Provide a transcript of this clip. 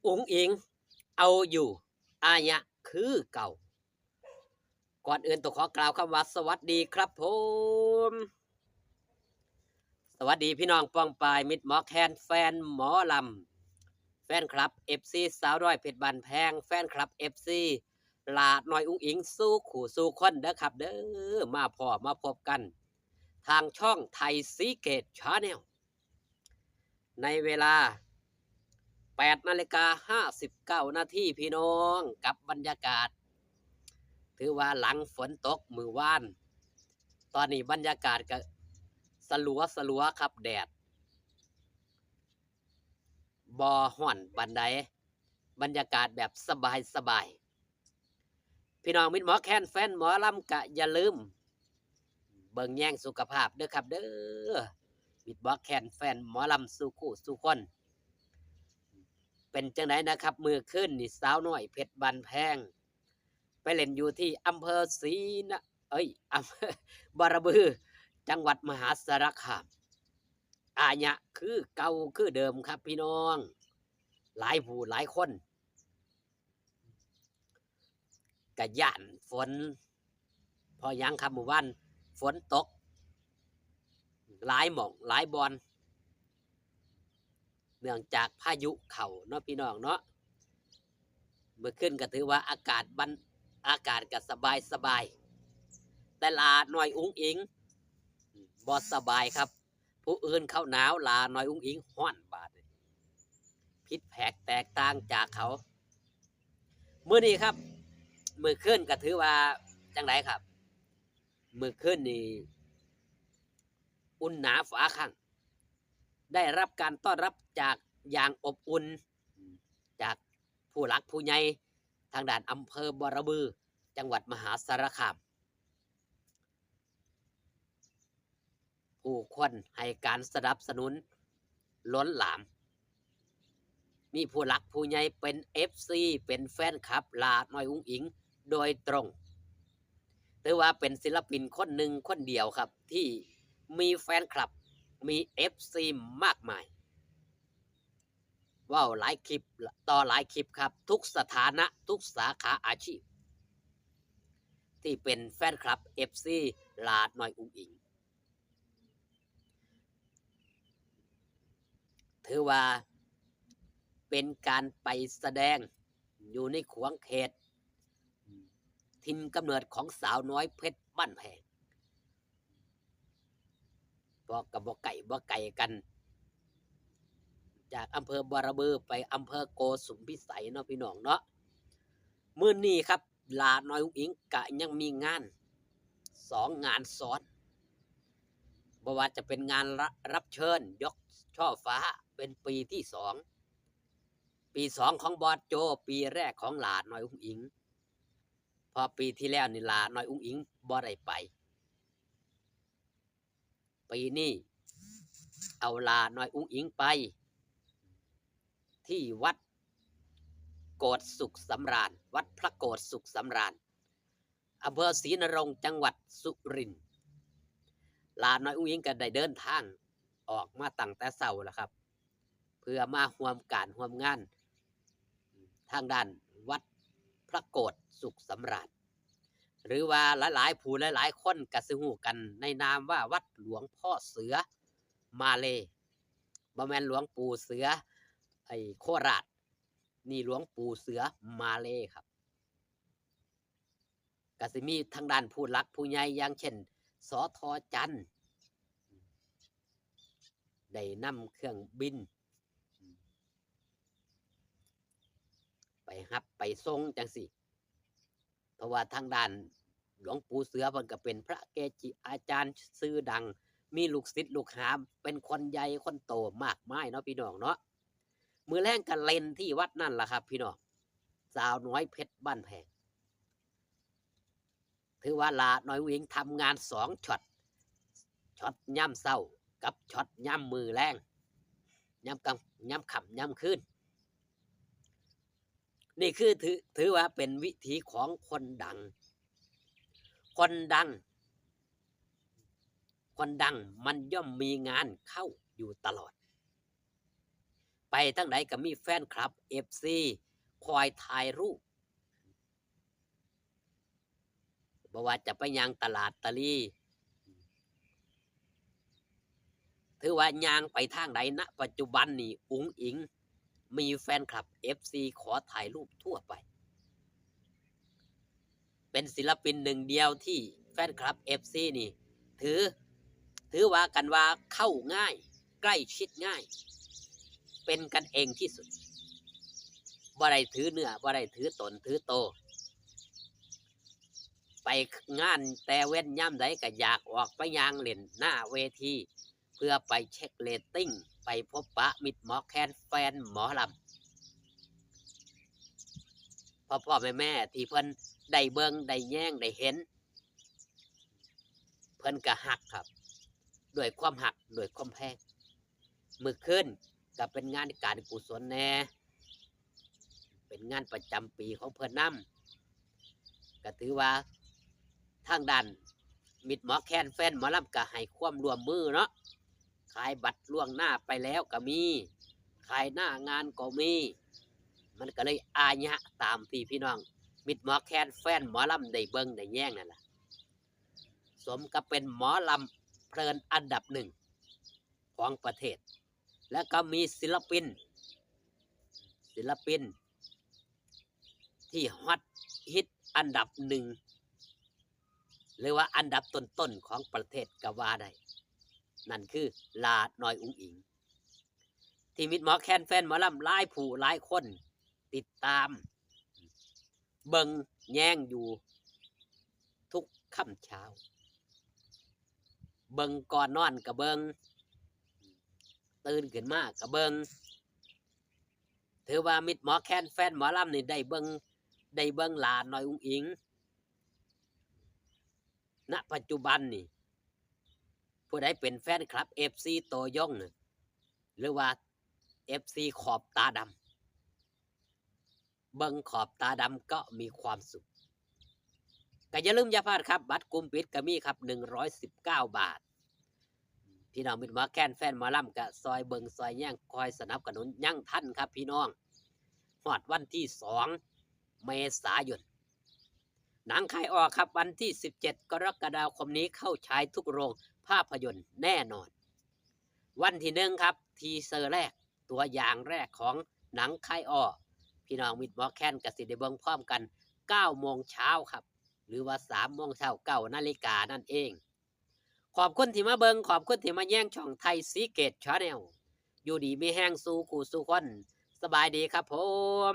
อุ๋งอิงเอาอยู่อายะคือเก่าก่อนอื่นต้องขอกล่าวคำว่าสวัสดีครับผมสวัสดีพี่น้องป้องปายมิตรหมอแคนแฟนหมอลำแฟนคลับ FC สาวน้อยเพชรบันแพงแฟนคลับ FC ลาดน้อยอุ๋งอิงสู้ขู่สู้คนเด้อครับเด้อมาพอมาพบกัน ทางช่องไทยซีเกตชาแนลในเวลา8:59 นาทีพี่น้องกับบรรยากาศถือว่าหลังฝนตกมือว่านตอนนี้บรรยากาศก็สลัวครับแดดบอห่อนบันไดบรรยากาศแบบสบายพี่น้องมิตรหมอแคนแฟนหมอลำกะอย่าลืมเบิ่งแย่งสุขภาพเด้อครับเด้อมิตรหมอแคนแฟนหมอลำสู้คู่สู้คนเป็นจังไดนะครับมือขึ้นนี่สาวน้อยเพชรบันแพงไปเล่นอยู่ที่อำเภอศรีนะอำเภอบารบือจังหวัดมหาสารคามอาญะคือเก่าคือเดิมครับพี่น้องหลายผู้หลายคนกะย่านฝนพอยังครับหมู่บ้านฝนตกหลายหม่องหลายบอนเนื่องจากพายุเข้าเนาะพี่น้องเนาะเมื่อขึ้นก็ถือว่าอากาศก็สบายแต่ลาหน่อยอุ้งอิงบ่สบายครับผู้อื่นเขาหนาวลาหน่อยอุ้งอิงฮ้อนบาดพิษแผกแตกต่างจากเขามื้อนี้ครับมื้อขึ้นก็ถือว่าจังไดครับมื้อขึ้นนี่อุ่นหนาฝาข้างได้รับการต้อนรับจากอย่างอบอุ่นจากผู้หลักผู้ใหญ่ทางด้านอำเภอบรบือจังหวัดมหาสารคามผู้คนให้การสนับสนุนล้นหลามมีผู้หลักผู้ใหญ่เป็น FC เป็นแฟนคลับลาน้อยอุ้งอิงโดยตรงถือว่าเป็นศิลปินคนหนึ่งคนเดียวครับที่มีแฟนคลับมี FC มากมายว้าวหลายคลิปต่อหลายคลิปครับทุกสถานะทุกสาขาอาชีพที่เป็นแฟนคลับ FC ลาน้อยอุ้งอิงถือว่าเป็นการไปแสดงอยู่ในขวงเขตถิ่นกำเนิดของสาวน้อยเพชรบ้านแพงบอกกับบ่ไก่กันจากอำเภอบารบือไปอำเภอโกสุมพิสัยเนาะพี่น้องเนาะมื้อนี้ครับลาน้อยอุ้งอิงกะยังมีงาน2 งานซ้อนบ่ว่าจะเป็นงานรับเชิญยกช่อฟ้าเป็นปีที่2ของบอสโจปีแรกของหลาน้อยอุ้งอิงพอปีที่แล้วนี่ลาน้อยอุ้งอิงบ่ได้ไปปีนี้เอาลาน้อยอุ้งอิงไปที่วัดโกฏสุขสำราญวัดพระโกฏสุขสำราญอำเภอศรีนรงค์จังหวัดสุรินทร์ลาน้อยอุ้งอิงก็ได้เดินทางออกมาตั้งแต่เช้าแล้วครับเพื่อมาร่วมการร่วมงานทางด้านวัดพระโกฏสุขสำราญหรือว่าหลายๆผู้หลายๆคนก็สิฮู้กันในนามว่าวัดหลวงพ่อเสือมาเลบ่แม่นหลวงปู่เสือโคราชนี่หลวงปู่เสือมาเลครับก็สิมีทางด้านผู้หลักผู้ใหญ่อย่างเช่นสทจันทร์ได้นำเครื่องบินไปรับไปส่งจังสิเพราะว่าทางด้านหลวงปู่เสือเพิ่นก็เป็นพระเกจิอาจารย์ชื่อดังมีลูกศิษย์ลูกหาเป็นคนใหญ่คนโตมากมายเนาะพี่น้องเนาะมื้อแลงก็เล่นที่วัดนั่นล่ะครับพี่น้องสาวน้อยเพชรบ้านแพงถือว่าลาน้อยอุ้งอิงทำงาน2ช็อตช็อตย่ำเช้ากับช็อตย่ำมือแรงย่ำกลางย่ำค่ำย่ำคืนนี่คือถือว่าเป็นวิถีของคนดังคนดังคนดังมันย่อมมีงานเข้าอยู่ตลอด ไปทั้งไหนก็มีแฟนคลับ FC คอยถ่ายรูปบ่ว่าจะไปยังตลาดตะลีถือว่ายางไปทางไหนณปัจจุบันนี่อุ๋งอิงมีแฟนคลับ FC ขอถ่ายรูปทั่วไปเป็นศิลปินหนึ่งเดียวที่แฟนคลับ FC นี่ถือว่ากันว่าเข้าง่ายใกล้ชิดง่ายเป็นกันเองที่สุดบ่ได้ถือเนื้อบ่ได้ถือตนถือโตไปงานแต่เว้นย่ำใดก็อยากออกไปยางเล่นหน้าเวทีเพื่อไปเช็คเรตติ้งไปพบปะมิตรหมอแคนแฟนหมอลำพ่อแม่ที่เพิ่นได้เบิ่งได้แย่งได้เห็นเพิ่นก็หักครับด้วยความหักด้วยความแพงมื้อคืนก็เป็นงานการกุศลแน่เป็นงานประจำปีของเพิ่นนำก็ถือว่าทางด้านมิตรหมอแคนแฟนหมอลำก็ให้ความร่วมมือเนาะขายบัตรล่วงหน้าไปแล้วก็มีขายหน้างานก็มีมันก็เลยอาญะตามที่พี่น้องมิตรหมอแคนแฟนหมอลำได้เบิ่งได้แย่งนั่นแหละสมกับเป็นหมอลำเพลินอันดับหนึ่งของประเทศและก็มีศิลปินที่ฮอตฮิตอันดับหนึ่งหรือว่าอันดับต้นๆของประเทศก็ว่าได้นั่นคือลาน้อยอุ๋งอิงที่มิตรหมอแคนแฟนหมอลำหลายผู้หลายคนติดตามเบิ่งแย่งอยู่ทุกค่ำเช้าเบิ่งก่อนนอนก็เบิ่งตื่นขึ้นมาก็เบิ่งถือว่ามิตรหมอแคนแฟนหมอลำนี่ได้เบิ่งหลาน้อยอุ๋งอิงณปัจจุบันนี่ผู้ใดเป็นแฟนคลับ FC โตย่งหรือว่า FC ขอบตาดำเบิ่งขอบตาดำก็มีความสุขก็อย่าลืมอย่าพลาดครับบัตรกลุ่มปิดก็มีครับ119 บาทพี่น้องมิตรหมอแคนแฟนหมอลำก็ซอยเบิ่งซอยแย่งคอยสนับสนุนยั่งท่านครับพี่น้องฮอดวันที่2 เมษายนหนังขายออกครับวันที่17 กรกฎาคมนี้เข้าฉายทุกโรงภาพยนตร์แน่นอนวันที่1ครับทีเซอร์แรกตัวอย่างแรกของหนังขายออกพี่น้องมิตรหมอแคนก็สิได้เบิ่งพร้อมกัน9 โมงเช้าครับหรือว่า3 โมงเช้า9 นาฬิกานั่นเองขอบคุณที่มาเบิ่งขอบคุณที่มาแย่งช่องไทยซีเกตชาแนลอยู่ดีมีแห้งสู้ขู่สู้คนสบายดีครับผม